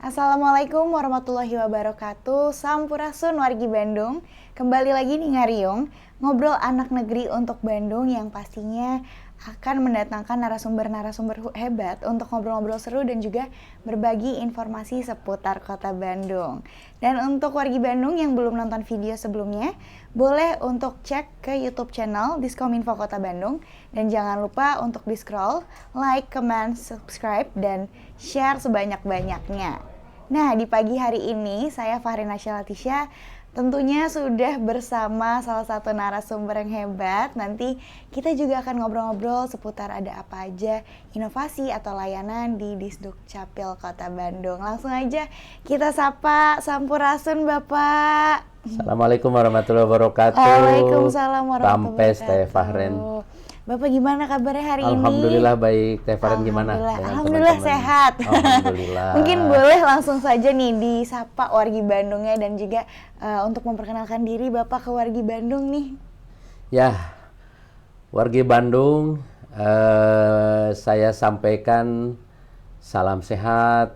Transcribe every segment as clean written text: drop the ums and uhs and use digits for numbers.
Assalamualaikum warahmatullahi wabarakatuh. Sampurasun wargi Bandung. Kembali lagi nih Ngariung, ngobrol anak negeri untuk Bandung yang pastinya akan mendatangkan narasumber-narasumber hebat untuk ngobrol-ngobrol seru dan juga berbagi informasi seputar kota Bandung. Dan untuk wargi Bandung yang belum nonton video sebelumnya, boleh untuk cek ke YouTube channel Diskominfo Kota Bandung. Dan jangan lupa untuk di-scroll, like, comment, subscribe, dan share sebanyak-banyaknya. Nah, di pagi hari ini saya Fahrina Syalatisya tentunya sudah bersama salah satu narasumber yang hebat. Nanti kita juga akan ngobrol-ngobrol seputar ada apa aja inovasi atau layanan di Disduk Capil Kota Bandung. Langsung aja kita sapa Sampurasun Bapak. Assalamualaikum warahmatullahi wabarakatuh. Waalaikumsalam warahmatullahi Rampes Teh wabarakatuh. Fahren. Bapak gimana kabarnya hari ini? Alhamdulillah baik. Teh Fahren gimana? Alhamdulillah sehat. Alhamdulillah. Mungkin boleh langsung saja nih disapa wargi Bandungnya dan juga untuk memperkenalkan diri Bapak ke wargi Bandung nih. Ya, wargi Bandung, saya sampaikan salam sehat,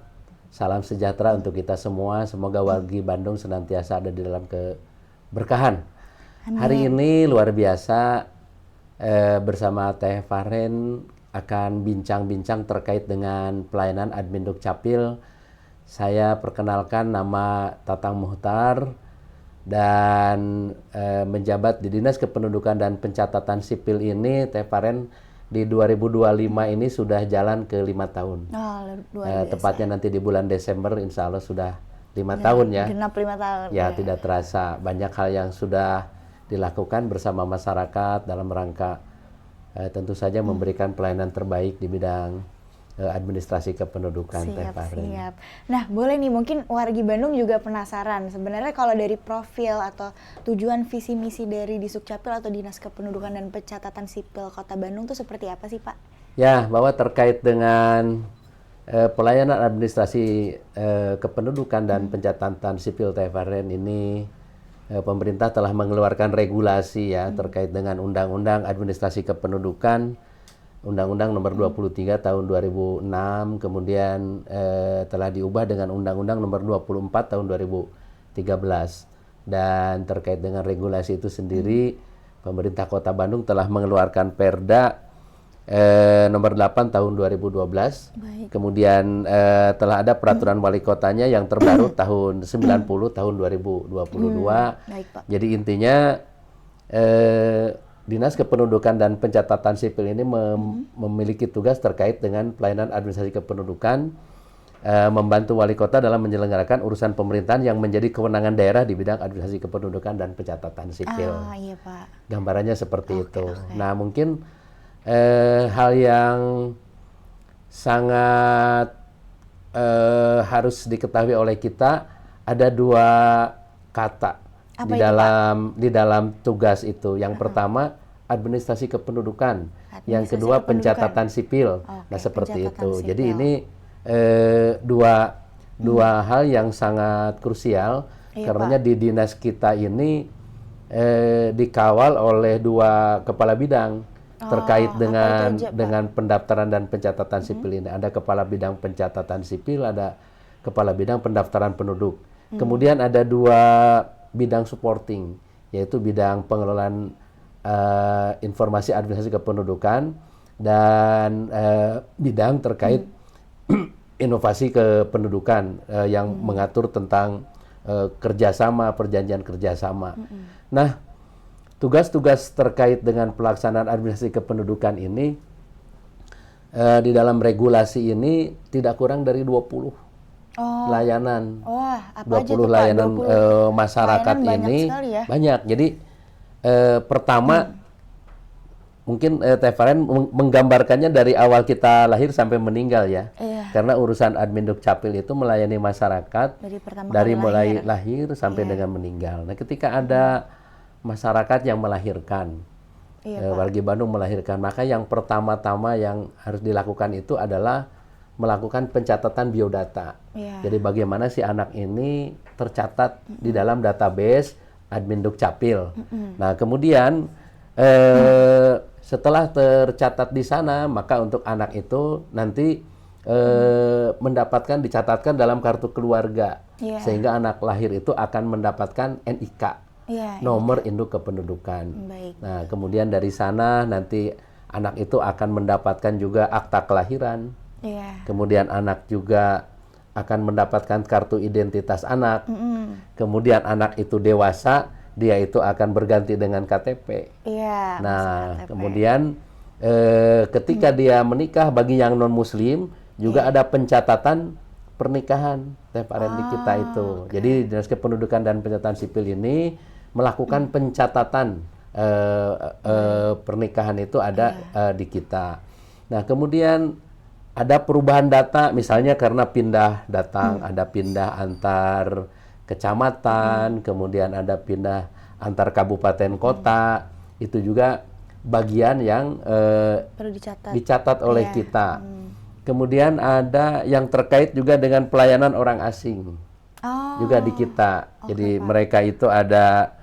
salam sejahtera untuk kita semua. Semoga wargi Bandung senantiasa ada di dalam keberkahan. Amin. Hari ini luar biasa. Bersama Teh Fahren akan bincang-bincang terkait dengan pelayanan Admin Dukcapil. Saya perkenalkan nama Tatang Muhtar dan menjabat di Dinas Kependudukan dan Pencatatan Sipil ini. Teh Fahren di 2025 ini sudah jalan ke 5 tahun. Oh, luar biasa. Tepatnya nanti di bulan Desember insya Allah sudah 5 tahun ya. Genap 5 tahun. Ya, tidak terasa banyak hal yang sudah dilakukan bersama masyarakat dalam rangka tentu saja memberikan pelayanan terbaik di bidang administrasi kependudukan. Siap. Nah, boleh nih mungkin wargi Bandung juga penasaran sebenarnya kalau dari profil atau tujuan visi misi dari Disdukcapil atau Dinas Kependudukan dan Pencatatan Sipil Kota Bandung itu seperti apa sih Pak? Ya, bahwa terkait dengan pelayanan administrasi kependudukan dan pencatatan sipil Teh Fahren ini, pemerintah telah mengeluarkan regulasi ya terkait dengan Undang-Undang Administrasi Kependudukan, Undang-Undang Nomor 23 Tahun 2006, kemudian telah diubah dengan Undang-Undang Nomor 24 Tahun 2013. Dan terkait dengan regulasi itu sendiri, pemerintah Kota Bandung telah mengeluarkan Perda nomor 8 tahun 2012. Baik. Kemudian telah ada peraturan wali kotanya yang terbaru tahun 90 tahun 2022. Baik, Pak. Jadi intinya Dinas Kependudukan dan Pencatatan Sipil ini memiliki tugas terkait dengan pelayanan administrasi kependudukan, membantu wali kota dalam menyelenggarakan urusan pemerintahan yang menjadi kewenangan daerah di bidang administrasi kependudukan dan pencatatan sipil. Iya, Pak. Gambarannya seperti itu. Nah, mungkin hal yang sangat harus diketahui oleh kita, ada dua kata di dalam tugas itu. Yang pertama administrasi kependudukan, yang kedua pencatatan sipil. Nah, seperti itu. Jadi ini dua hal yang sangat krusial, karena di dinas kita ini dikawal oleh dua kepala bidang terkait dengan pendaftaran dan pencatatan sipil ini. Ada kepala bidang pencatatan sipil, ada kepala bidang pendaftaran penduduk. Kemudian ada dua bidang supporting, yaitu bidang pengelolaan informasi administrasi kependudukan dan bidang terkait inovasi kependudukan yang mengatur tentang kerjasama, perjanjian kerjasama. Nah, tugas-tugas terkait dengan pelaksanaan administrasi kependudukan ini di dalam regulasi ini tidak kurang dari 20 layanan. Apa 20 aja tuh, Pak? layanan 20 masyarakat layanan ini banyak sekali ya? banyak. Jadi pertama mungkin Teh Fahren menggambarkannya dari awal kita lahir sampai meninggal ya. Iya. Karena urusan Admin Dukcapil itu melayani masyarakat dari mulai lahir sampai dengan meninggal. Nah, ketika ada masyarakat yang melahirkan, warga Bandung melahirkan, maka yang pertama-tama yang harus dilakukan itu adalah melakukan pencatatan biodata. Jadi bagaimana si anak ini tercatat di dalam database Admin Dukcapil. Nah, kemudian setelah tercatat di sana, maka untuk anak itu nanti mendapatkan dicatatkan dalam kartu keluarga, sehingga anak lahir itu akan mendapatkan NIK, nomor induk kependudukan. Nah, kemudian dari sana nanti anak itu akan mendapatkan juga akta kelahiran, kemudian anak juga akan mendapatkan kartu identitas anak, kemudian anak itu dewasa, dia itu akan berganti dengan KTP. Nah, KTP. Kemudian ketika dia menikah, bagi yang non-muslim juga ada pencatatan pernikahan di kita itu. Jadi Dinas Kependudukan dan Pencatatan Sipil ini melakukan pencatatan pernikahan itu ada di kita. Nah, kemudian ada perubahan data, misalnya karena pindah datang, ada pindah antar kecamatan, kemudian ada pindah antar kabupaten kota, itu juga bagian yang perlu dicatat oleh kita. Kemudian ada yang terkait juga dengan pelayanan orang asing, juga di kita. Jadi mereka itu ada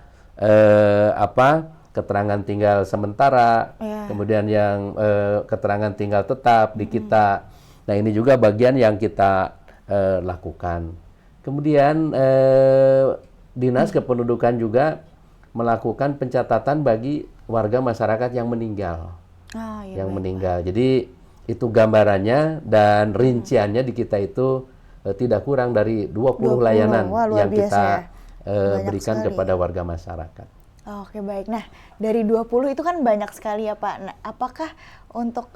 keterangan tinggal sementara, kemudian yang keterangan tinggal tetap di kita. Nah, ini juga bagian yang kita lakukan. Kemudian Dinas Kependudukan juga melakukan pencatatan bagi warga masyarakat yang meninggal. Meninggal. Jadi itu gambarannya dan rinciannya di kita itu tidak kurang dari 20 layanan yang kita berikan kepada warga masyarakat. Oke, baik. Nah, dari 20 itu kan banyak sekali ya Pak. Nah, apakah untuk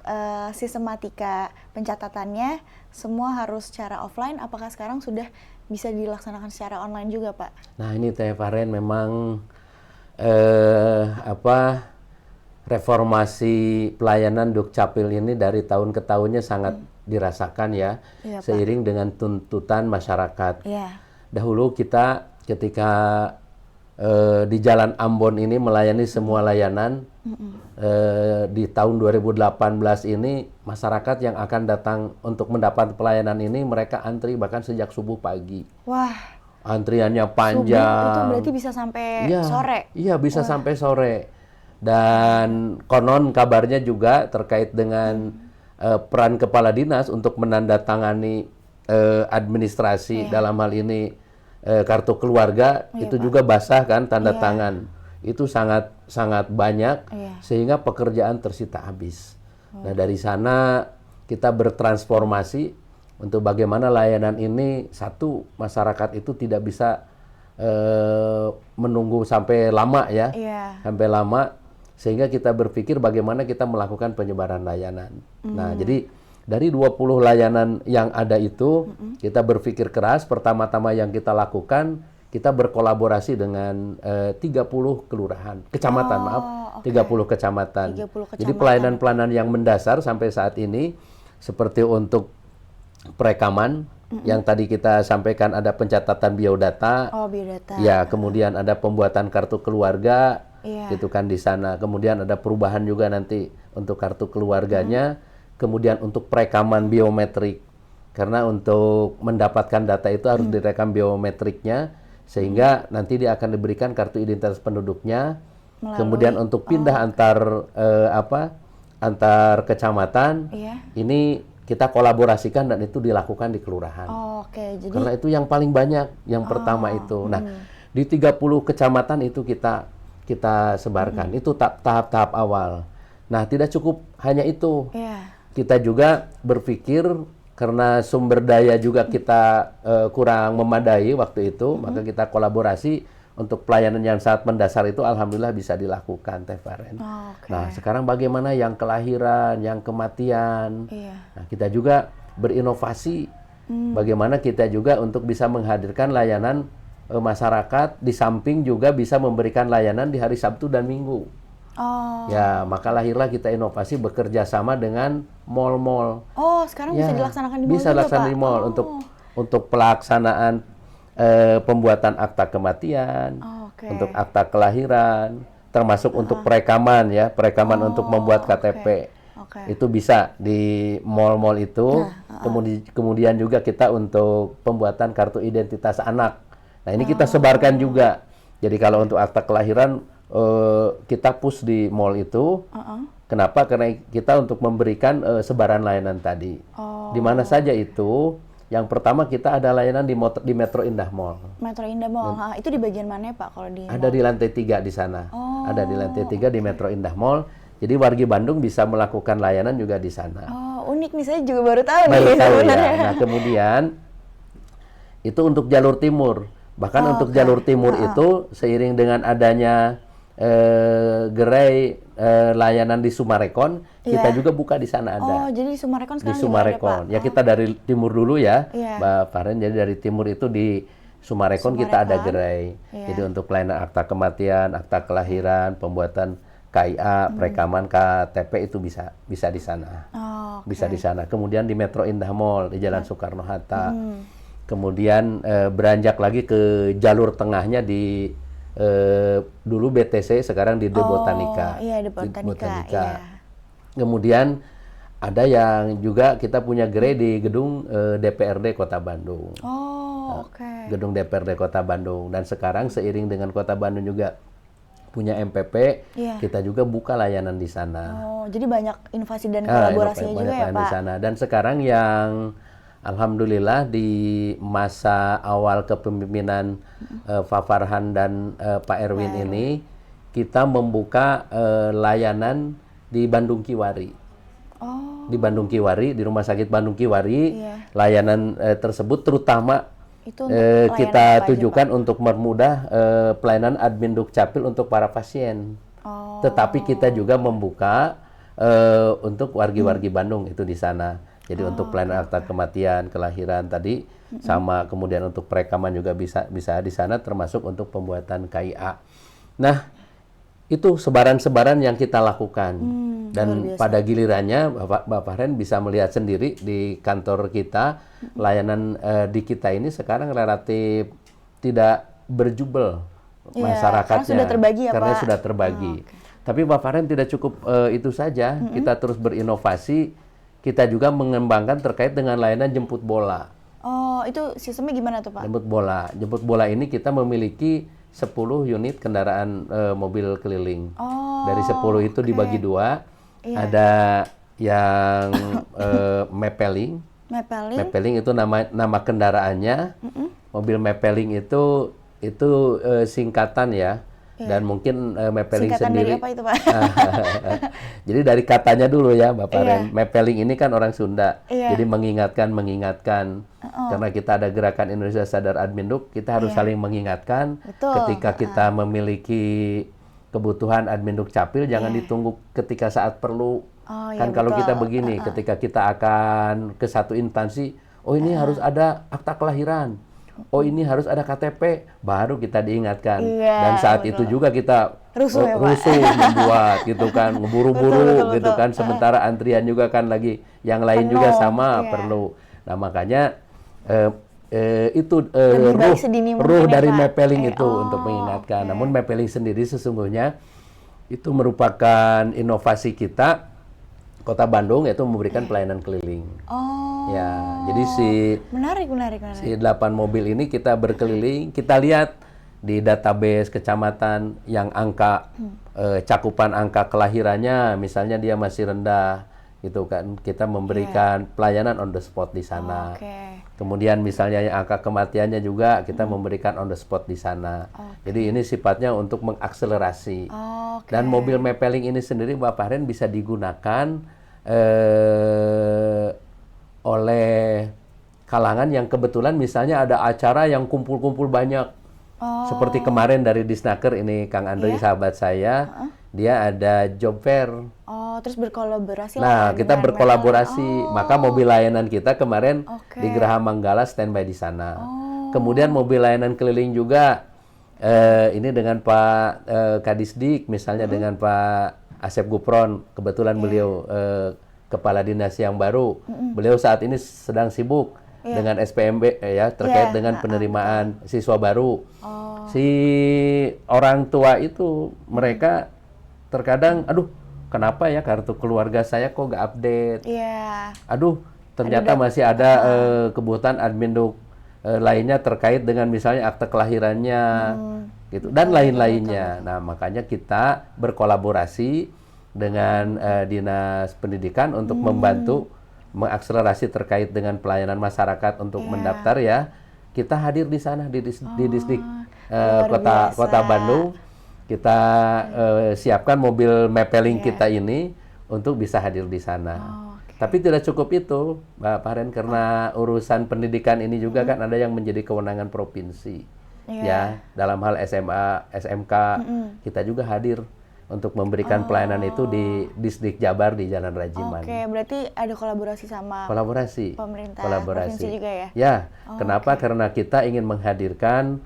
sistematika pencatatannya semua harus secara offline? Apakah sekarang sudah bisa dilaksanakan secara online juga Pak? Nah, ini Teh Faren memang reformasi pelayanan Dukcapil ini dari tahun ke tahunnya sangat dirasakan ya, seiring dengan tuntutan masyarakat. Dahulu kita ketika di Jalan Ambon ini melayani semua layanan, di tahun 2018 ini masyarakat yang akan datang untuk mendapat pelayanan ini mereka antri bahkan sejak subuh pagi. Wah, antriannya panjang. Subuh itu berarti bisa sampai sore? Iya, bisa sampai sore. Dan konon kabarnya juga terkait dengan peran kepala dinas untuk menandatangani administrasi dalam hal ini kartu keluarga itu juga basah kan tanda tangan. Itu sangat banyak sehingga pekerjaan tersita habis. Nah, dari sana kita bertransformasi untuk bagaimana layanan ini masyarakat itu tidak bisa menunggu sampai lama ya. Sampai lama sehingga kita berpikir bagaimana kita melakukan penyebaran layanan. Nah, jadi dari 20 layanan yang ada itu, kita berpikir keras. Pertama-tama yang kita lakukan, kita berkolaborasi dengan 30 kecamatan, 30 kecamatan. Jadi pelayanan-pelayanan yang mendasar sampai saat ini, seperti untuk perekaman, yang tadi kita sampaikan ada pencatatan biodata. Ya, kemudian ada pembuatan kartu keluarga, gitu kan di sana. Kemudian ada perubahan juga nanti untuk kartu keluarganya. Kemudian untuk perekaman biometrik, karena untuk mendapatkan data itu harus direkam biometriknya, sehingga nanti dia akan diberikan kartu identitas penduduknya. Kemudian untuk pindah antar kecamatan, ini kita kolaborasikan dan itu dilakukan di kelurahan. Jadi karena itu yang paling banyak, yang pertama itu. Nah, di 30 kecamatan itu kita sebarkan. Itu tahap-tahap awal. Nah, tidak cukup hanya itu. Kita juga berpikir karena sumber daya juga kita kurang memadai waktu itu, maka kita kolaborasi untuk pelayanan yang sangat mendasar itu alhamdulillah bisa dilakukan, Teh Faren. Nah, sekarang bagaimana yang kelahiran, yang kematian? Nah, kita juga berinovasi bagaimana kita juga untuk bisa menghadirkan layanan masyarakat, di samping juga bisa memberikan layanan di hari Sabtu dan Minggu. Ya, maka lahirlah kita inovasi bekerja sama dengan mall-mall. Sekarang bisa dilaksanakan di mall bisa dilaksanakan di mall untuk pelaksanaan pembuatan akta kematian, untuk akta kelahiran, termasuk untuk perekaman ya, untuk membuat KTP. Itu bisa di mall-mall itu. Kemudian juga kita untuk pembuatan kartu identitas anak. Nah, ini kita sebarkan juga. Jadi kalau untuk akta kelahiran kita push di mall itu, Kenapa? Karena kita untuk memberikan sebaran layanan tadi. Di mana saja itu? Yang pertama kita ada layanan di Metro Indah Mall. Metro Indah Mall, itu di bagian mana ya Pak kalau di Ada di lantai 3 di sana. Ada di lantai 3 di Metro Indah Mall. Jadi wargi Bandung bisa melakukan layanan juga di sana. Oh, unik nih, saya juga baru tahu Baru nih tahu ya. sebenarnya. Nah, kemudian itu untuk jalur timur. Bahkan untuk jalur timur itu seiring dengan adanya gerai layanan di Sumarekon, kita juga buka di sana ada. Oh, jadi di Sumarekon Di sekarang Sumarekon. juga ada, Pak? Ya kita dari timur dulu ya, Iya. Mbak Faren. Jadi dari timur itu di Sumarekon kita ada gerai. Jadi untuk pelayanan akta kematian, akta kelahiran, pembuatan KIA, perekaman KTP itu bisa di sana. Bisa di sana. Kemudian di Metro Indah Mall di Jalan Soekarno Hatta. Kemudian beranjak lagi ke jalur tengahnya di dulu BTC, sekarang di The Botanica. Iya, The Botanica. Iya. Kemudian ada yang juga kita punya gerai di gedung DPRD Kota Bandung. Oh, oke. Gedung DPRD Kota Bandung. Dan sekarang seiring dengan Kota Bandung juga punya MPP, kita juga buka layanan di sana. Oh, jadi banyak inovasi dan kolaborasinya juga ya, Pak? Di sana. Dan sekarang yang alhamdulillah di masa awal kepemimpinan Pak Farhan dan Pak Erwin ini, kita membuka layanan di Bandung Kiwari. Di Bandung Kiwari, di Rumah Sakit Bandung Kiwari, layanan tersebut terutama Itu kita tujukan untuk mempermudah pelayanan admin Dukcapil untuk para pasien. Tetapi kita juga membuka untuk wargi-wargi Bandung itu di sana. Jadi untuk pelayanan akta kematian, kelahiran tadi, sama kemudian untuk perekaman juga bisa di sana, termasuk untuk pembuatan KIA. Nah, itu sebaran-sebaran yang kita lakukan. Dan pada gilirannya Bapak Ren bisa melihat sendiri di kantor kita, layanan di kita ini sekarang relatif tidak berjubel masyarakatnya. Karena sudah terbagi ya, Karena Pak? sudah terbagi. Tapi Bapak Ren tidak cukup itu saja, kita terus berinovasi, kita juga mengembangkan terkait dengan layanan jemput bola. Oh, itu sistemnya gimana tuh, Pak? Jemput bola ini kita memiliki 10 unit kendaraan mobil keliling. Dari 10 itu dibagi 2. Ada yang Mapeling. Mapeling itu nama kendaraannya. Mobil Mapeling itu singkatan ya. Dan mungkin Mapeling Singkatan sendiri. dari apa itu, Pak? Jadi dari katanya dulu ya, Bapak Ren. Mapeling ini kan orang Sunda. Iya. Jadi mengingatkan. Karena kita ada gerakan Indonesia Sadar Adminduk, kita harus saling mengingatkan. Ketika kita memiliki kebutuhan Adminduk Capil, jangan ditunggu ketika saat perlu. Kan kalau kita begini, ketika kita akan ke satu instansi, oh ini harus ada akta kelahiran. Oh ini harus ada KTP, baru kita diingatkan. Dan saat itu juga kita rusuh membuat gitu kan, ngeburu-buru gitu kan. Sementara antrian juga kan lagi yang lain juga sama perlu. Nah makanya itu ruh dari Mapeling itu untuk mengingatkan. Namun Mapeling sendiri sesungguhnya itu merupakan inovasi kita Kota Bandung, yaitu memberikan pelayanan keliling. Ya, jadi menarik. Si 8 mobil ini kita berkeliling, kita lihat di database kecamatan yang angka cakupan angka kelahirannya misalnya dia masih rendah gitu kan, kita memberikan pelayanan on the spot di sana. Kemudian misalnya yang angka kematiannya juga kita memberikan on the spot di sana. Jadi ini sifatnya untuk mengakselerasi. Dan mobil Mapeling ini sendiri Bapak Ren bisa digunakan oleh kalangan yang kebetulan misalnya ada acara yang kumpul-kumpul banyak. Seperti kemarin dari Disnaker ini Kang Andri sahabat saya, dia ada job fair. Terus berkolaborasi. Nah, kita berkolaborasi. Maka mobil layanan kita kemarin di Geraha Manggala standby di sana. Kemudian mobil layanan keliling juga ini dengan Pak Kadisdik, misalnya dengan Pak Asep Gupron, kebetulan beliau kepala dinas yang baru. Beliau saat ini sedang sibuk dengan SPMB ya terkait dengan penerimaan siswa baru. Si orang tua itu mereka terkadang, aduh kenapa ya kartu keluarga saya kok gak update? Aduh ternyata masih ada kebutuhan adminduk lainnya terkait dengan misalnya akte kelahirannya gitu dan lain-lainnya. Nah makanya kita berkolaborasi dengan Dinas Pendidikan untuk membantu mengakselerasi terkait dengan pelayanan masyarakat untuk mendaftar ya. Kita hadir di sana di distrik kota Bandung. Kita siapkan mobil Mapeling kita ini untuk bisa hadir di sana. Tapi tidak cukup itu, Mbak Paren, karena urusan pendidikan ini juga kan ada yang menjadi kewenangan provinsi. Ya, dalam hal SMA, SMK, kita juga hadir untuk memberikan pelayanan itu di Distrik Jabar di Jalan Rajiman. Oke, berarti ada kolaborasi sama pemerintah provinsi juga ya? Ya, kenapa? Karena kita ingin menghadirkan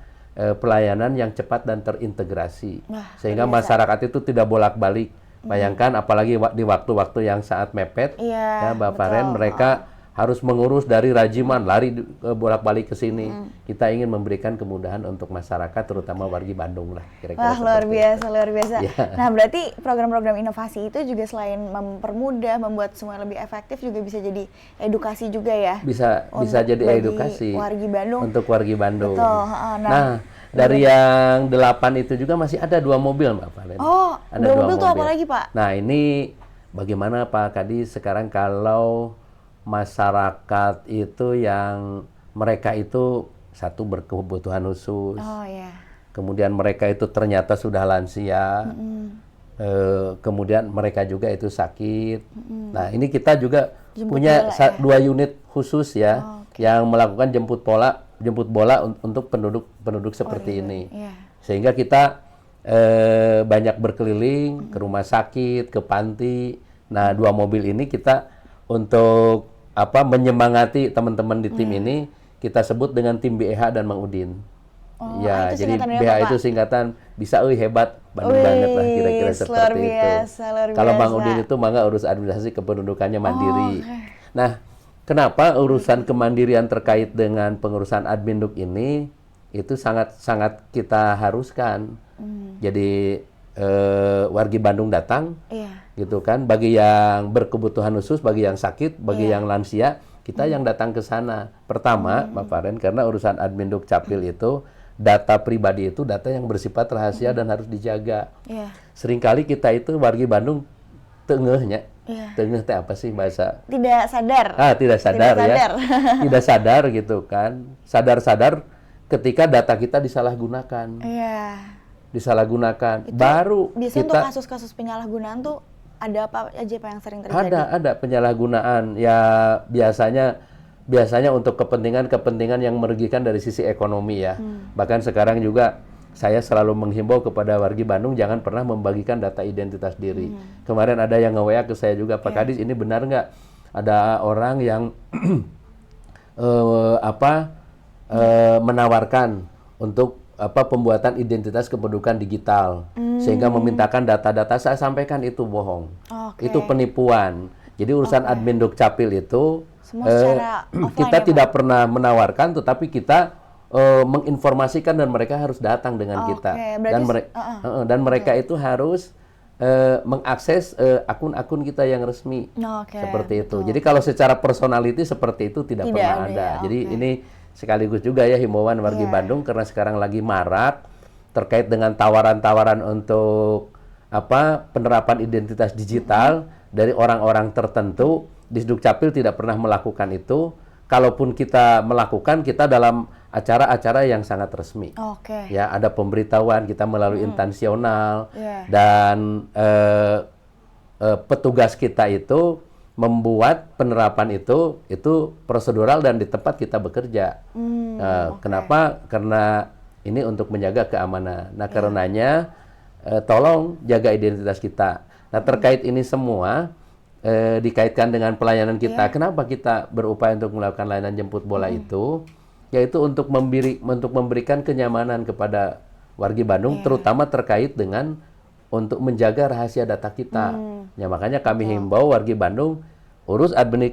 pelayanan yang cepat dan terintegrasi. Sehingga masyarakat itu tidak bolak-balik. Bayangkan apalagi di waktu-waktu yang sangat mepet, ya Mbak Paren, mereka harus mengurus dari Rajiman, lari bolak-balik ke sini. Kita ingin memberikan kemudahan untuk masyarakat, terutama wargi Bandung lah. Wah, luar biasa, luar biasa. Nah, berarti program-program inovasi itu juga selain mempermudah, membuat semua lebih efektif, juga bisa jadi edukasi juga ya? Bisa jadi edukasi wargi Bandung. Untuk wargi Bandung. Betul. Nah, dari yang 8 itu juga masih ada 2 mobil, Mbak Paren. Oh, ada 2 mobil itu apa lagi, Pak? Nah, ini bagaimana Pak Kadi sekarang kalau masyarakat itu yang mereka itu satu berkebutuhan khusus, kemudian mereka itu ternyata sudah lansia, kemudian mereka juga itu sakit. Nah, ini kita juga punya 2 unit khusus ya, yang melakukan jemput bola untuk penduduk seperti ini, sehingga kita banyak berkeliling ke rumah sakit, ke panti. Nah, 2 mobil ini kita untuk menyemangati teman-teman di tim ini, kita sebut dengan tim BEH dan Mang Udin. Ya, jadi BEH itu singkatan bisa hebat, Bandung banget lah kira-kira seperti itu. Kalau Mang Udin itu mangga urus administrasi kependudukannya mandiri. Nah, kenapa urusan kemandirian terkait dengan pengurusan adminduk ini itu sangat kita haruskan. Jadi wargi Bandung datang, gitu kan. Bagi yang berkebutuhan khusus, bagi yang sakit, bagi yang lansia, kita yang datang ke sana. Pertama, Mbak Paren, karena urusan adminduk capil itu data pribadi itu data yang bersifat rahasia dan harus dijaga. Seringkali kita itu wargi Bandung tengehnya. Tengeh teh apa sih bahasa? Tidak sadar. Tidak sadar ya. Tidak sadar gitu kan. Sadar-sadar ketika data kita disalahgunakan. Disalahgunakan. Baru biasanya untuk kasus-kasus penyalahgunaan tuh ada apa aja Pak yang sering terjadi? Ada penyalahgunaan. Ya biasanya untuk kepentingan yang merugikan dari sisi ekonomi ya. Bahkan sekarang juga saya selalu menghimbau kepada wargi Bandung jangan pernah membagikan data identitas diri. Kemarin ada yang nge-WA ke saya juga, Pak Kadis, ini benar nggak ada orang yang menawarkan untuk pembuatan identitas kependudukan digital, sehingga memintakan data-data. Saya sampaikan itu bohong, itu penipuan. Jadi urusan admin Dukcapil itu kita tidak pernah menawarkan, tetapi kita menginformasikan dan mereka harus datang dengan kita. Dan mereka itu harus mengakses akun-akun kita yang resmi, seperti itu. Jadi kalau secara personality seperti itu tidak pernah ada. Jadi ini sekaligus juga ya himbauan wargi Bandung, karena sekarang lagi marak terkait dengan tawaran-tawaran untuk penerapan identitas digital dari orang-orang tertentu. Disdukcapil tidak pernah melakukan itu. Kalaupun kita melakukan, kita dalam acara-acara yang sangat resmi. Ya, ada pemberitahuan kita melalui instansional dan petugas kita itu membuat penerapan itu prosedural dan di tempat kita bekerja. Kenapa? Karena ini untuk menjaga keamanan. Nah, karenanya tolong jaga identitas kita. Nah, terkait ini semua dikaitkan dengan pelayanan kita. Kenapa kita berupaya untuk melakukan layanan jemput bola itu? Yaitu untuk memberikan kenyamanan kepada wargi Bandung, terutama terkait dengan untuk menjaga rahasia data kita. Ya, makanya kami himbau wargi Bandung urus admin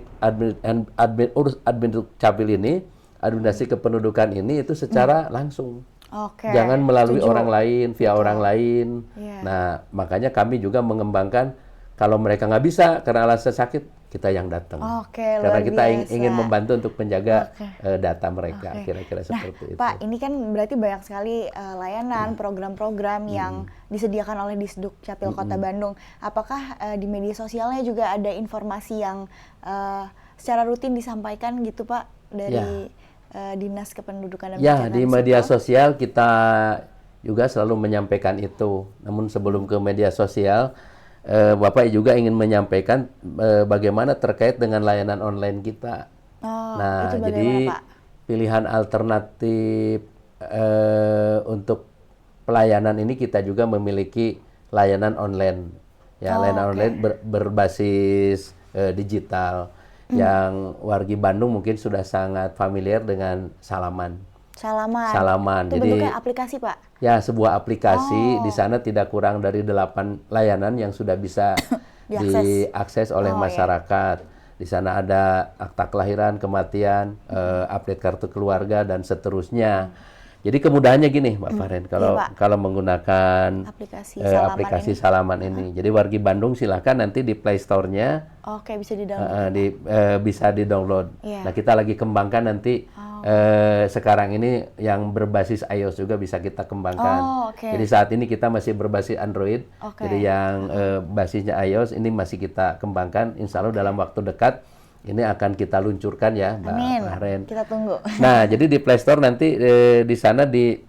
Dukcapil ini, administrasi kependudukan ini itu secara langsung. Jangan melalui orang lain, via orang lain. Nah, makanya kami juga mengembangkan kalau mereka nggak bisa karena alasan sakit, kita yang datang. Oke, Karena luar kita biasa. ingin membantu untuk menjaga data mereka, Oke. kira-kira seperti itu. Pak, ini kan berarti banyak sekali layanan, program-program yang disediakan oleh Disduk Capil Kota Bandung. Apakah di media sosialnya juga ada informasi yang secara rutin disampaikan gitu Pak dari Dinas Kependudukan dan Ya, Pencatatan di media Sipil? sosial kita juga selalu menyampaikan itu. Namun sebelum ke media sosial, Bapak juga ingin menyampaikan bagaimana terkait dengan layanan online kita. Oh, Nah, itu bagaimana jadi Pak? pilihan alternatif untuk pelayanan ini kita juga memiliki layanan online. Ya, layanan online berbasis digital yang wargi Bandung mungkin sudah sangat familiar dengan Salaman. Salaman. Itu Jadi bentuknya aplikasi Pak? ya, sebuah aplikasi. Di sana tidak kurang dari 8 layanan yang sudah bisa diakses oleh masyarakat. Di sana ada akta kelahiran, kematian, update kartu keluarga dan seterusnya. Jadi kemudahannya gini, Mbak Faren, kalau menggunakan aplikasi Salaman ini. Jadi wargi Bandung silahkan nanti di Play Store-nya Oke, bisa di-download. bisa di-download. Nah, kita lagi kembangkan nanti sekarang ini yang berbasis iOS juga bisa kita kembangkan. Jadi saat ini kita masih berbasis Android. Jadi yang basisnya iOS ini masih kita kembangkan. Insya Allah dalam waktu dekat ini akan kita luncurkan ya, Mbak Faren. Kita tunggu. Nah, jadi di Play Store nanti di sana di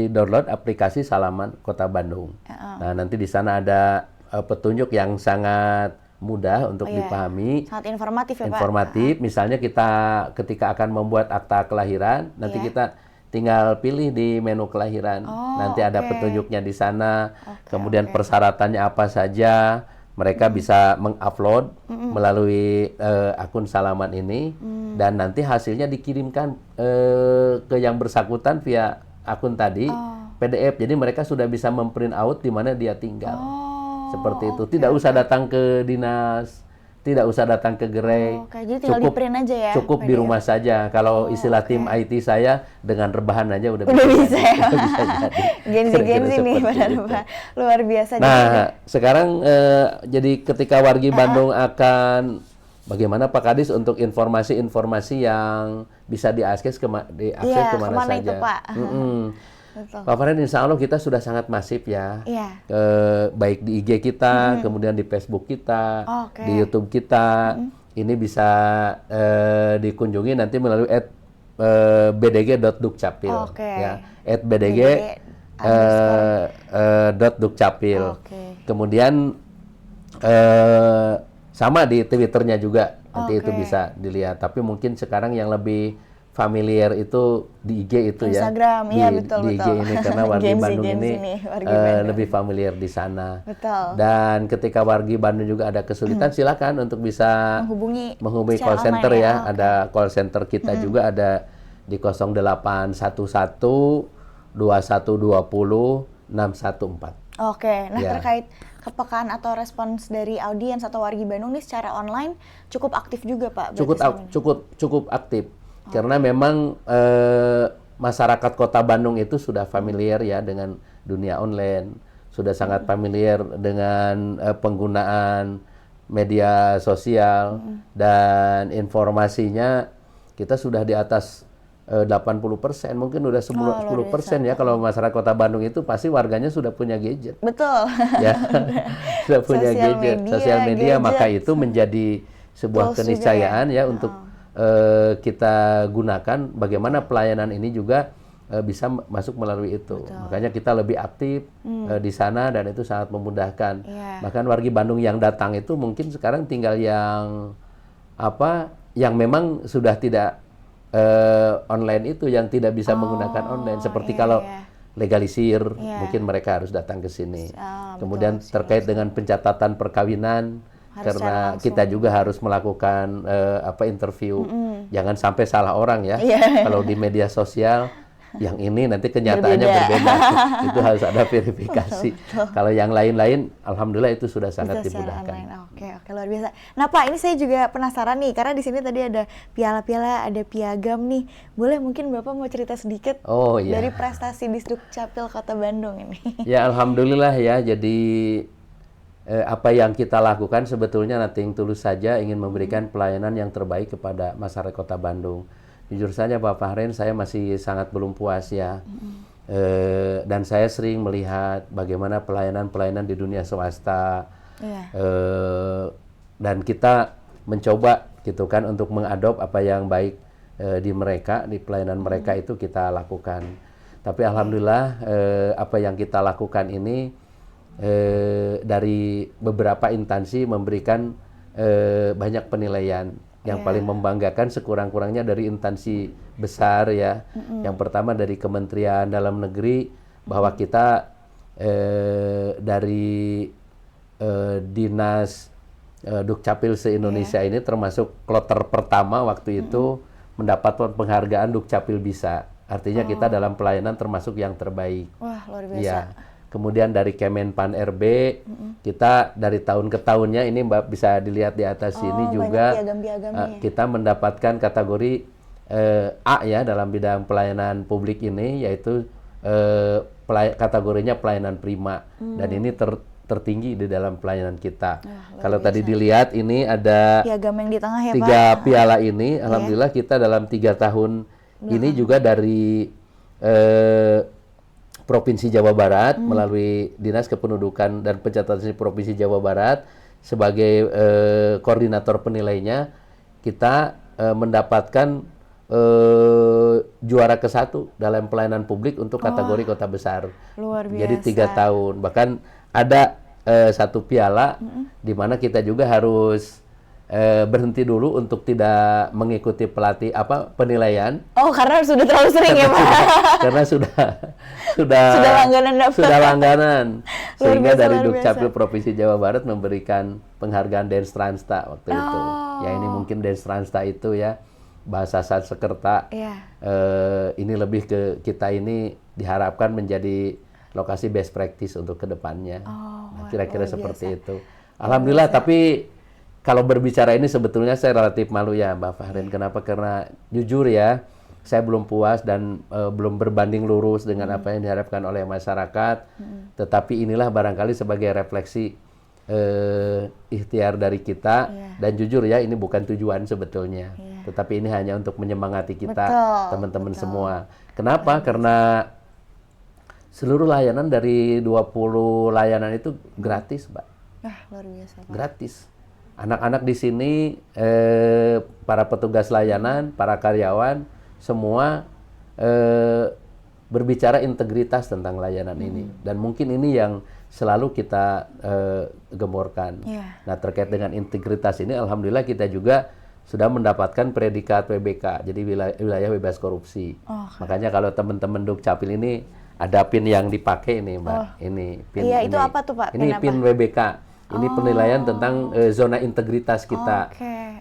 download aplikasi Salaman Kota Bandung. Nah, nanti di sana ada petunjuk yang sangat mudah untuk dipahami. Sangat informatif ya Pak? Informatif, misalnya kita ketika akan membuat akta kelahiran, nanti kita tinggal pilih di menu kelahiran. Nanti ada petunjuknya di sana, kemudian persyaratannya apa saja. Mereka bisa mengupload melalui akun Salaman ini, dan nanti hasilnya dikirimkan ke yang bersangkutan via akun tadi, PDF. Jadi mereka sudah bisa memprint out di mana dia tinggal. Seperti itu. Tidak usah datang ke dinas, tidak usah datang ke gerai. Jadi tinggal di-print aja ya? Cukup di rumah saja. Kalau istilah tim IT saya, dengan rebahan aja udah bisa ya? bisa jadi. Genzi nih, Pak. Luar biasa. Nah, sekarang jadi ketika wargi Bandung akan bagaimana Pak Kadis untuk informasi-informasi yang bisa diakses kemana saja. Itu, Pak? Betul. Pak Faren, insya Allah kita sudah sangat masif ya. Baik di IG kita, kemudian di Facebook kita, di YouTube kita. Ini bisa dikunjungi nanti melalui @bdg.dukcapil ya. @bdg.dukcapil. Kemudian sama di Twitternya juga nanti itu bisa dilihat. Tapi mungkin sekarang yang lebih familiar itu di IG itu Instagram, ya. Betul. Di IG ini karena wargi Bandung ini lebih familiar di sana. Betul. Dan ketika wargi Bandung juga ada kesulitan, silakan untuk bisa menghubungi call center ya. Ada call center kita juga ada di 0811 2120 614. Nah terkait kepekaan atau respons dari audiens atau wargi Bandung ini secara online cukup aktif juga Pak? Cukup aktif. Karena memang masyarakat Kota Bandung itu sudah familiar ya dengan dunia online, sudah sangat familiar dengan penggunaan media sosial, dan informasinya kita sudah di atas 80%, mungkin udah 10% ya. Kalau masyarakat Kota Bandung itu pasti warganya sudah punya gadget. Betul. Ya, sudah punya sosial media, maka itu menjadi sebuah keniscayaan ya untuk kita gunakan. Bagaimana pelayanan ini juga bisa masuk melalui itu. Makanya kita lebih aktif di sana, dan itu sangat memudahkan. Bahkan wargi Bandung yang datang itu mungkin sekarang tinggal yang memang sudah tidak online itu, yang tidak bisa menggunakan online. Seperti kalau legalisir, mungkin mereka harus datang ke sini. Kemudian terkait dengan pencatatan perkawinan, karena kita juga harus melakukan interview. Jangan sampai salah orang ya. Kalau di media sosial yang ini nanti kenyataannya berbeda. Itu harus ada verifikasi. Kalau yang lain-lain, alhamdulillah itu sudah sangat dimudahkan. Oke, luar biasa. Nah Pak, ini saya juga penasaran nih, karena di sini tadi ada piala-piala, ada piagam nih. Boleh mungkin Bapak mau cerita sedikit dari prestasi Disduk Capil Kota Bandung ini? Ya, alhamdulillah ya. Jadi apa yang kita lakukan sebetulnya nothing tulus saja ingin memberikan pelayanan yang terbaik kepada masyarakat Kota Bandung. Jujur saja Pak Fahren, saya masih sangat belum puas ya. Dan saya sering melihat bagaimana pelayanan-pelayanan di dunia swasta. Dan kita mencoba gitu kan untuk mengadop apa yang baik di mereka, di pelayanan mereka itu kita lakukan. Tapi alhamdulillah apa yang kita lakukan ini dari beberapa instansi memberikan banyak penilaian. Yang paling membanggakan sekurang-kurangnya dari instansi besar ya. Yang pertama dari Kementerian Dalam Negeri, bahwa kita dari Dinas Dukcapil se-Indonesia ini termasuk kloter pertama waktu itu mendapatkan penghargaan Dukcapil Bisa. Artinya kita dalam pelayanan termasuk yang terbaik. Wah, luar biasa. Ya. Kemudian dari Kemenpan RB, kita dari tahun ke tahunnya ini Mbak bisa dilihat di atas sini juga kita mendapatkan kategori A ya dalam bidang pelayanan publik ini, yaitu kategorinya pelayanan prima. Dan ini tertinggi di dalam pelayanan kita. Kalau tadi dilihat ini ada piagam yang di tengah ya, 3 piala ini, alhamdulillah kita dalam 3 tahun ini juga dari Provinsi Jawa Barat melalui Dinas Kependudukan dan Pencatatan Sipil Provinsi Jawa Barat sebagai koordinator penilainya, kita mendapatkan juara ke-1 dalam pelayanan publik untuk kategori kota besar. Luar biasa. Jadi 3 tahun. Bahkan ada 1 piala di mana kita juga harus berhenti dulu untuk tidak mengikuti penilaian. Oh, karena sudah terlalu sering ya, Pak? Karena sudah langganan dapat. Sudah langganan. Sehingga biasa, dari Dukcapil Provinsi Jawa Barat memberikan penghargaan Dens Transta waktu itu. Ya ini mungkin Dens Transta itu ya bahasa Sanskerta. Ini lebih ke kita ini diharapkan menjadi lokasi best practice untuk kedepannya. Kira-kira seperti itu. Alhamdulillah, tapi kalau berbicara ini sebetulnya saya relatif malu ya Mbak Fahren. Kenapa? Karena jujur ya, saya belum puas dan belum berbanding lurus dengan apa yang diharapkan oleh masyarakat. Tetapi inilah barangkali sebagai refleksi ikhtiar dari kita. Dan jujur ya, ini bukan tujuan sebetulnya. Tetapi ini hanya untuk menyemangati kita, teman-teman semua. Kenapa? Karena seluruh layanan dari 20 layanan itu gratis, Mbak. Luar biasa, Pak. Gratis. Anak-anak di sini, para petugas layanan, para karyawan, semua berbicara integritas tentang layanan ini. Dan mungkin ini yang selalu kita gemborkan. Nah, terkait dengan integritas ini, alhamdulillah kita juga sudah mendapatkan predikat WBK, jadi wilayah bebas korupsi. Makanya kalau teman-teman Dukcapil ini ada PIN yang dipakai ini, Mbak. Ini PIN. Iya, itu apa tuh, Pak? Ini PIN WBK. Ini penilaian tentang zona integritas kita.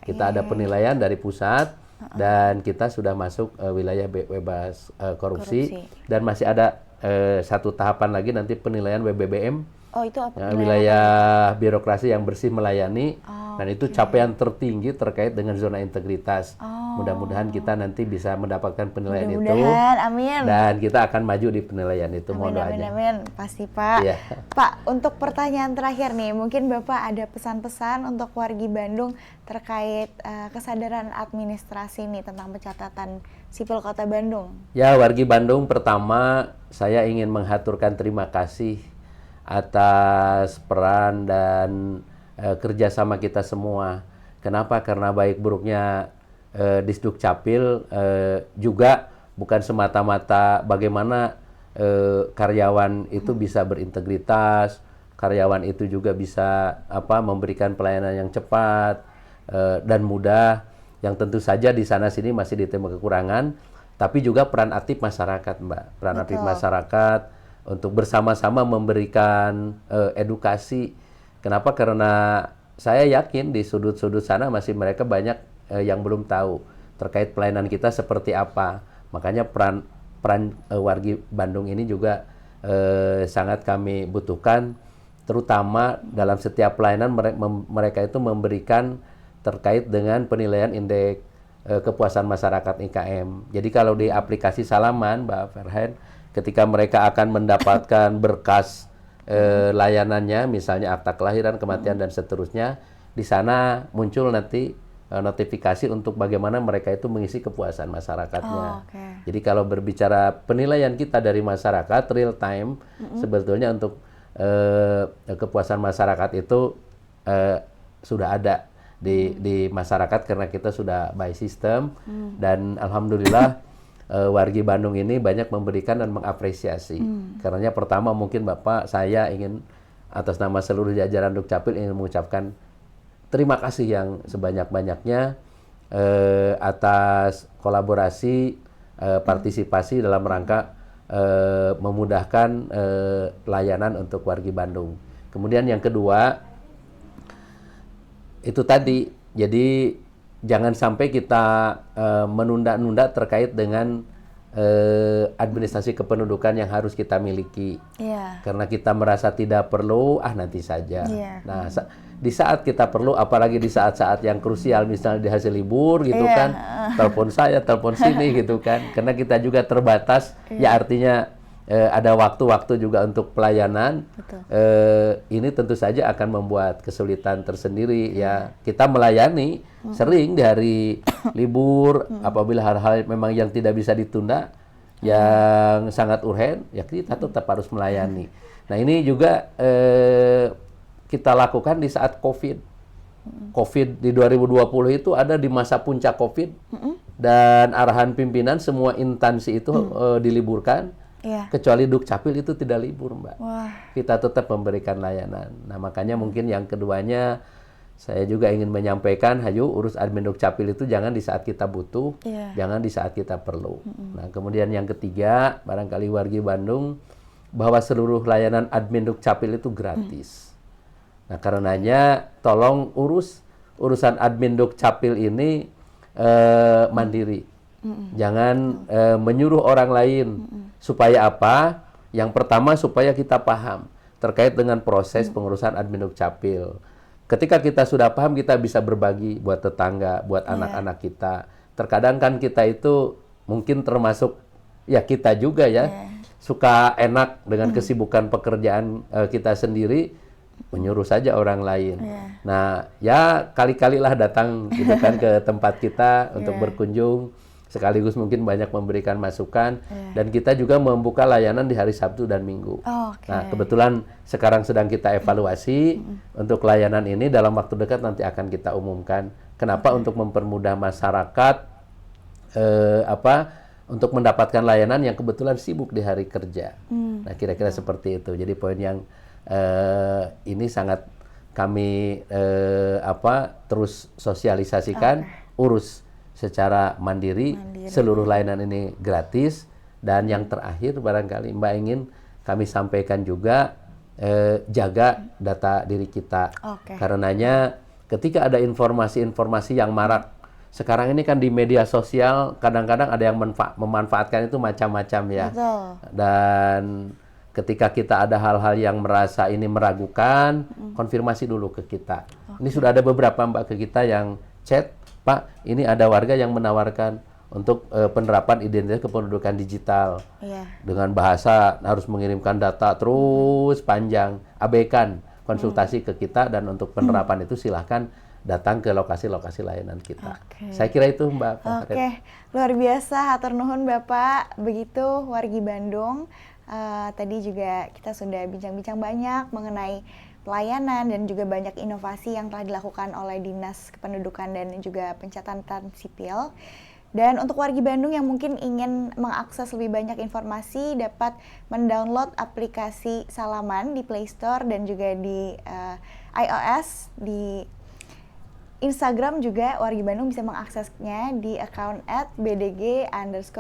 Kita ada penilaian dari pusat dan kita sudah masuk wilayah bebas korupsi. Dan masih ada 1 tahapan lagi nanti penilaian WBBM. Itu apa? Wilayah birokrasi yang bersih melayani. Dan itu capaian tertinggi terkait dengan zona integritas. Mudah-mudahan kita nanti bisa mendapatkan penilaian itu. Amin. Dan kita akan maju di penilaian itu. Amin. Pasti, Pak. Pak, untuk pertanyaan terakhir nih, mungkin Bapak ada pesan-pesan untuk wargi Bandung terkait kesadaran administrasi nih tentang pencatatan sipil Kota Bandung. Ya, wargi Bandung, pertama saya ingin menghaturkan terima kasih atas peran dan kerjasama kita semua. Kenapa? Karena baik buruknya Disduk Capil juga bukan semata-mata bagaimana karyawan itu bisa berintegritas, karyawan itu juga bisa memberikan pelayanan yang cepat dan mudah. Yang tentu saja di sana sini masih ditemukan kekurangan, tapi juga peran aktif masyarakat, Mbak. Peran aktif masyarakat untuk bersama-sama memberikan edukasi. Kenapa? Karena saya yakin di sudut-sudut sana masih mereka banyak yang belum tahu terkait pelayanan kita seperti apa. Makanya peran wargi Bandung ini juga sangat kami butuhkan, terutama dalam setiap pelayanan mereka itu memberikan terkait dengan penilaian indeks kepuasan masyarakat IKM. Jadi kalau di aplikasi Salaman, Mbak Farhan, ketika mereka akan mendapatkan berkas layanannya, misalnya akta kelahiran, kematian dan seterusnya, di sana muncul nanti notifikasi untuk bagaimana mereka itu mengisi kepuasan masyarakatnya. Jadi kalau berbicara penilaian kita dari masyarakat real time, sebetulnya untuk kepuasan masyarakat itu sudah ada di masyarakat karena kita sudah by system, dan alhamdulillah wargi Bandung ini banyak memberikan dan mengapresiasi. Karena pertama mungkin Bapak, saya ingin atas nama seluruh jajaran Dukcapil ingin mengucapkan terima kasih yang sebanyak-banyaknya atas kolaborasi, partisipasi dalam rangka memudahkan layanan untuk wargi Bandung. Kemudian yang kedua, itu tadi, jadi jangan sampai kita menunda-nunda terkait dengan administrasi kependudukan yang harus kita miliki. Karena kita merasa tidak perlu, nanti saja. Nah, di saat kita perlu, apalagi di saat-saat yang krusial, misalnya di hasil libur gitu kan, telepon saya, telepon sini gitu kan, karena kita juga terbatas, ya artinya ada waktu-waktu juga untuk pelayanan. Ini tentu saja akan membuat kesulitan tersendiri ya. Kita melayani sering di hari libur, apabila hal-hal memang yang tidak bisa ditunda, yang sangat urgen, ya kita tetap harus melayani. Nah ini juga kita lakukan di saat COVID. COVID di 2020 itu ada di masa puncak COVID, dan arahan pimpinan semua instansi itu diliburkan. Kecuali Dukcapil itu tidak libur, Mbak. Kita tetap memberikan layanan. Nah, makanya mungkin yang keduanya saya juga ingin menyampaikan, hayu urus admin Dukcapil itu jangan di saat kita butuh, jangan di saat kita perlu. Nah, kemudian yang ketiga, barangkali wargi Bandung, bahwa seluruh layanan admin Dukcapil itu gratis. Nah, karenanya tolong urusan admin Dukcapil ini mandiri. Jangan menyuruh orang lain. Supaya apa? Yang pertama supaya kita paham terkait dengan proses pengurusan admin Dukcapil. Ketika kita sudah paham, kita bisa berbagi buat tetangga, buat anak-anak kita. Terkadang kan kita itu mungkin termasuk, ya kita juga ya, suka enak dengan kesibukan pekerjaan kita sendiri, menyuruh saja orang lain. Nah, ya kali-kalilah datang gitu kan ke tempat kita untuk berkunjung. Sekaligus mungkin banyak memberikan masukan, dan kita juga membuka layanan di hari Sabtu dan Minggu. Nah, kebetulan sekarang sedang kita evaluasi untuk layanan ini, dalam waktu dekat nanti akan kita umumkan. Kenapa? Untuk mempermudah masyarakat untuk mendapatkan layanan yang kebetulan sibuk di hari kerja. Nah, kira-kira seperti itu. Jadi poin yang ini sangat kami terus sosialisasikan, urus secara mandiri, seluruh layanan ini gratis. Dan yang terakhir barangkali Mbak ingin kami sampaikan juga, jaga data diri kita. Karenanya ketika ada informasi-informasi yang marak, sekarang ini kan di media sosial kadang-kadang ada yang memanfaatkan itu macam-macam ya. Dan ketika kita ada hal-hal yang merasa ini meragukan, konfirmasi dulu ke kita. Ini sudah ada beberapa Mbak ke kita yang chat, Pak, ini ada warga yang menawarkan untuk penerapan identitas kependudukan digital. Dengan bahasa harus mengirimkan data terus panjang. Abaikan konsultasi ke kita, dan untuk penerapan itu silahkan datang ke lokasi-lokasi layanan kita. Saya kira itu Mbak. Luar biasa, hatur nuhun Bapak. Begitu wargi Bandung. Tadi juga kita sudah bincang-bincang banyak mengenai pelayanan dan juga banyak inovasi yang telah dilakukan oleh Dinas Kependudukan dan juga Pencatatan Sipil. Dan untuk wargi Bandung yang mungkin ingin mengakses lebih banyak informasi, dapat mendownload aplikasi Salaman di Play Store dan juga di iOS. Di Instagram juga wargi Bandung bisa mengaksesnya di account @bdg_dukcapil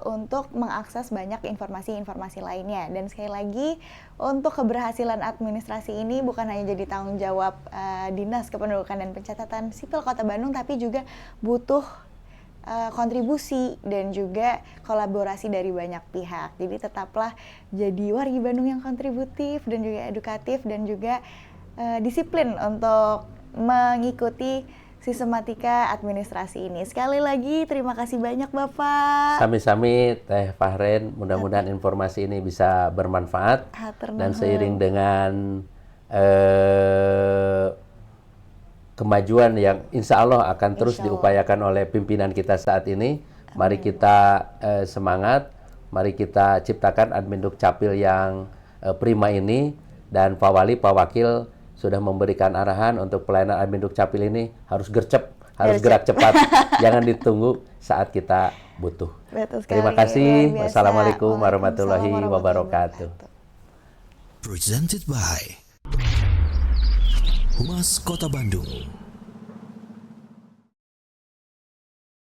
untuk mengakses banyak informasi-informasi lainnya. Dan sekali lagi, untuk keberhasilan administrasi ini bukan hanya jadi tanggung jawab Dinas Kependudukan dan Pencatatan Sipil Kota Bandung, tapi juga butuh kontribusi dan juga kolaborasi dari banyak pihak. Jadi tetaplah jadi wargi Bandung yang kontributif dan juga edukatif, dan juga disiplin untuk mengikuti sistematika administrasi ini. Sekali lagi terima kasih banyak Bapak. Sami-sami Teh Fahren, mudah-mudahan informasi ini bisa bermanfaat dan seiring dengan kemajuan yang insya Allah akan terus diupayakan oleh pimpinan kita saat ini. Mari kita semangat, mari kita ciptakan Admin Dukcapil yang prima ini, dan Pak Wali, Pak Wakil sudah memberikan arahan untuk pelayanan Admin Dukcapil ini harus gercep, harus gerak cepat, jangan ditunggu saat kita butuh. Terima kasih. Wassalamualaikum warahmatullahi wabarakatuh. Presented by Humas Kota Bandung.